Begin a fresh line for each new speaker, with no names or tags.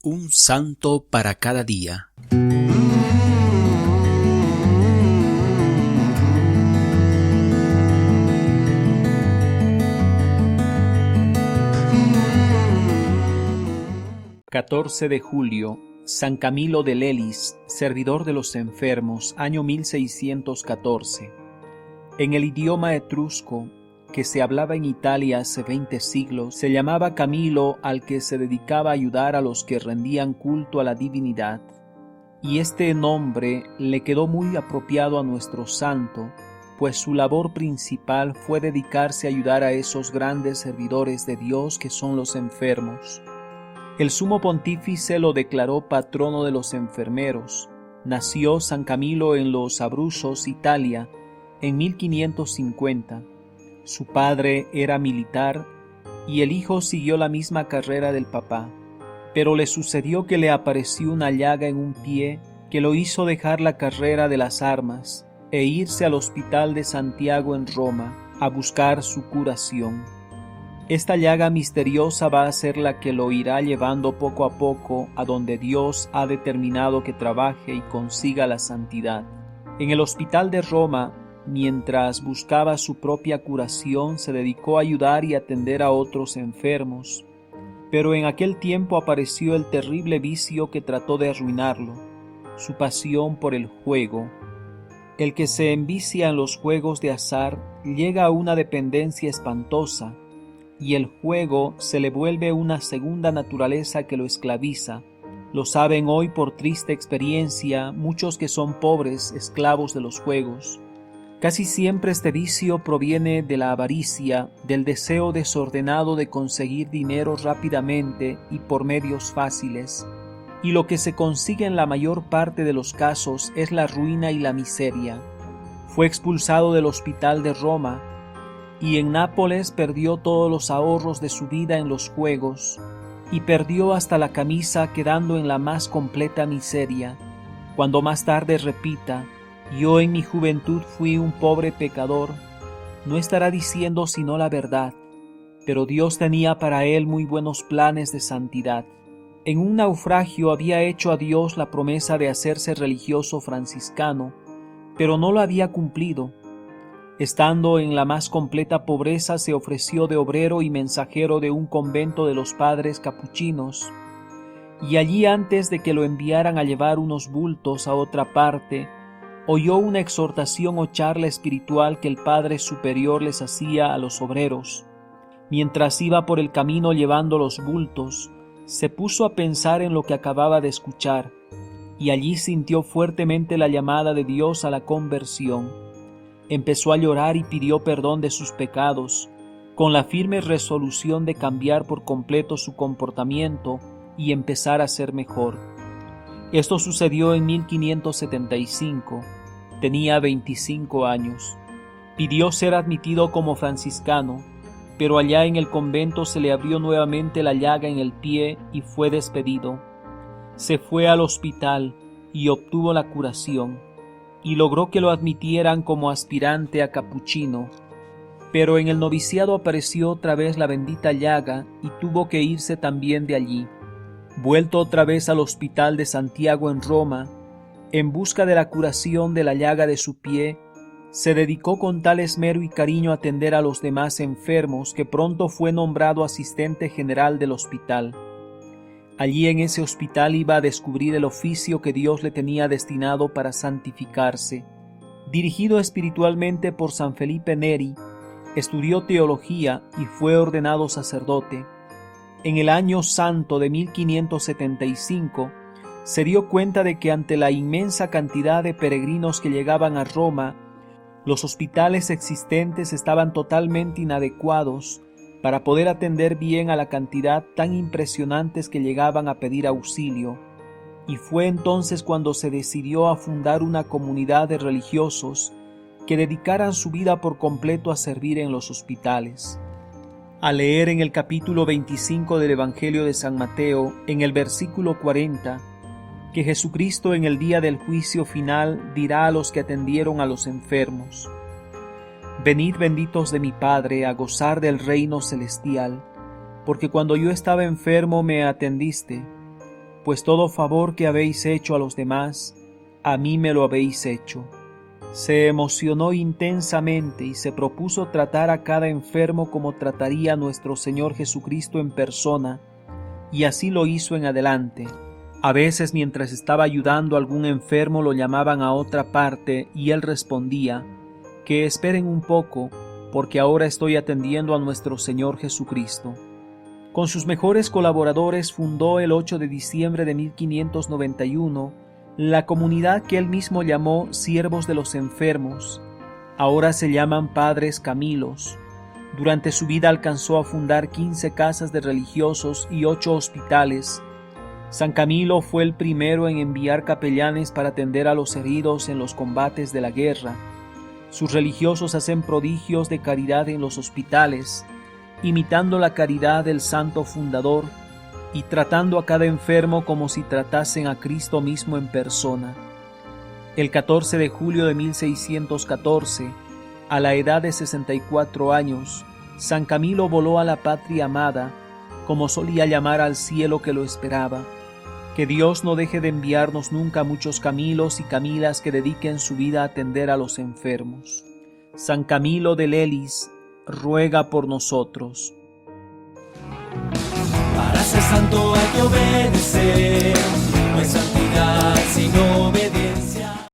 Un santo para cada día.
De julio, San Camilo de Lelis, servidor de los enfermos, año 1614. En el idioma etrusco, que se hablaba en Italia hace 20 siglos, se llamaba Camilo al que se dedicaba a ayudar a los que rendían culto a la divinidad. Y este nombre le quedó muy apropiado a nuestro santo, pues su labor principal fue dedicarse a ayudar a esos grandes servidores de Dios que son los enfermos. El sumo pontífice lo declaró patrono de los enfermeros. Nació San Camilo en los Abruzos, Italia, en 1550. Su padre era militar y el hijo siguió la misma carrera del papá, pero le sucedió que le apareció una llaga en un pie que lo hizo dejar la carrera de las armas e irse al hospital de Santiago en Roma a buscar su curación. Esta llaga misteriosa va a ser la que lo irá llevando poco a poco a donde Dios ha determinado que trabaje y consiga la santidad. En el hospital de Roma, mientras buscaba su propia curación, se dedicó a ayudar y atender a otros enfermos. Pero en aquel tiempo apareció el terrible vicio que trató de arruinarlo, su pasión por el juego. El que se envicia en los juegos de azar llega a una dependencia espantosa, y el juego se le vuelve una segunda naturaleza que lo esclaviza. Lo saben hoy por triste experiencia muchos que son pobres esclavos de los juegos. Casi siempre este vicio proviene de la avaricia, del deseo desordenado de conseguir dinero rápidamente y por medios fáciles. Y lo que se consigue en la mayor parte de los casos es la ruina y la miseria. Fue expulsado del hospital de Roma y en Nápoles perdió todos los ahorros de su vida en los juegos y perdió hasta la camisa, quedando en la más completa miseria. Cuando más tarde repita: yo en mi juventud fui un pobre pecador, no estará diciendo sino la verdad, pero Dios tenía para él muy buenos planes de santidad. En un naufragio había hecho a Dios la promesa de hacerse religioso franciscano, pero no lo había cumplido. Estando en la más completa pobreza, se ofreció de obrero y mensajero de un convento de los padres capuchinos, y allí, antes de que lo enviaran a llevar unos bultos a otra parte, oyó una exhortación o charla espiritual que el Padre Superior les hacía a los obreros. Mientras iba por el camino llevando los bultos, se puso a pensar en lo que acababa de escuchar, y allí sintió fuertemente la llamada de Dios a la conversión. Empezó a llorar y pidió perdón de sus pecados, con la firme resolución de cambiar por completo su comportamiento y empezar a ser mejor. Esto sucedió en 1575. Tenía 25 años. Pidió ser admitido como franciscano, pero allá en el convento se le abrió nuevamente la llaga en el pie y fue despedido. Se fue al hospital y obtuvo la curación, y logró que lo admitieran como aspirante a capuchino. Pero en el noviciado apareció otra vez la bendita llaga y tuvo que irse también de allí. Vuelto otra vez al hospital de Santiago en Roma, en busca de la curación de la llaga de su pie, se dedicó con tal esmero y cariño a atender a los demás enfermos que pronto fue nombrado asistente general del hospital. Allí en ese hospital iba a descubrir el oficio que Dios le tenía destinado para santificarse. Dirigido espiritualmente por San Felipe Neri, estudió teología y fue ordenado sacerdote. En el año santo de 1575, se dio cuenta de que ante la inmensa cantidad de peregrinos que llegaban a Roma, los hospitales existentes estaban totalmente inadecuados para poder atender bien a la cantidad tan impresionantes que llegaban a pedir auxilio, y fue entonces cuando se decidió a fundar una comunidad de religiosos que dedicaran su vida por completo a servir en los hospitales. Al leer en el capítulo 25 del Evangelio de San Mateo, en el versículo 40, que Jesucristo en el día del juicio final dirá a los que atendieron a los enfermos: venid benditos de mi Padre a gozar del reino celestial, porque cuando yo estaba enfermo me atendiste, pues todo favor que habéis hecho a los demás, a mí me lo habéis hecho. Se emocionó intensamente y se propuso tratar a cada enfermo como trataría a nuestro Señor Jesucristo en persona, y así lo hizo en adelante. A veces, mientras estaba ayudando a algún enfermo, lo llamaban a otra parte y él respondía: que esperen un poco, porque ahora estoy atendiendo a nuestro Señor Jesucristo. Con sus mejores colaboradores fundó el 8 de diciembre de 1591 la comunidad que él mismo llamó Siervos de los Enfermos. Ahora se llaman Padres Camilos. Durante su vida alcanzó a fundar 15 casas de religiosos y 8 hospitales. San Camilo fue el primero en enviar capellanes para atender a los heridos en los combates de la guerra. Sus religiosos hacen prodigios de caridad en los hospitales, imitando la caridad del santo fundador y tratando a cada enfermo como si tratasen a Cristo mismo en persona. El 14 de julio de 1614, a la edad de 64 años, San Camilo voló a la patria amada, como solía llamar al cielo que lo esperaba. Que Dios no deje de enviarnos nunca muchos Camilos y Camilas que dediquen su vida a atender a los enfermos. San Camilo de Lelis, ruega por nosotros.
Para ser santo hay que obedecer, no hay santidad sin obediencia.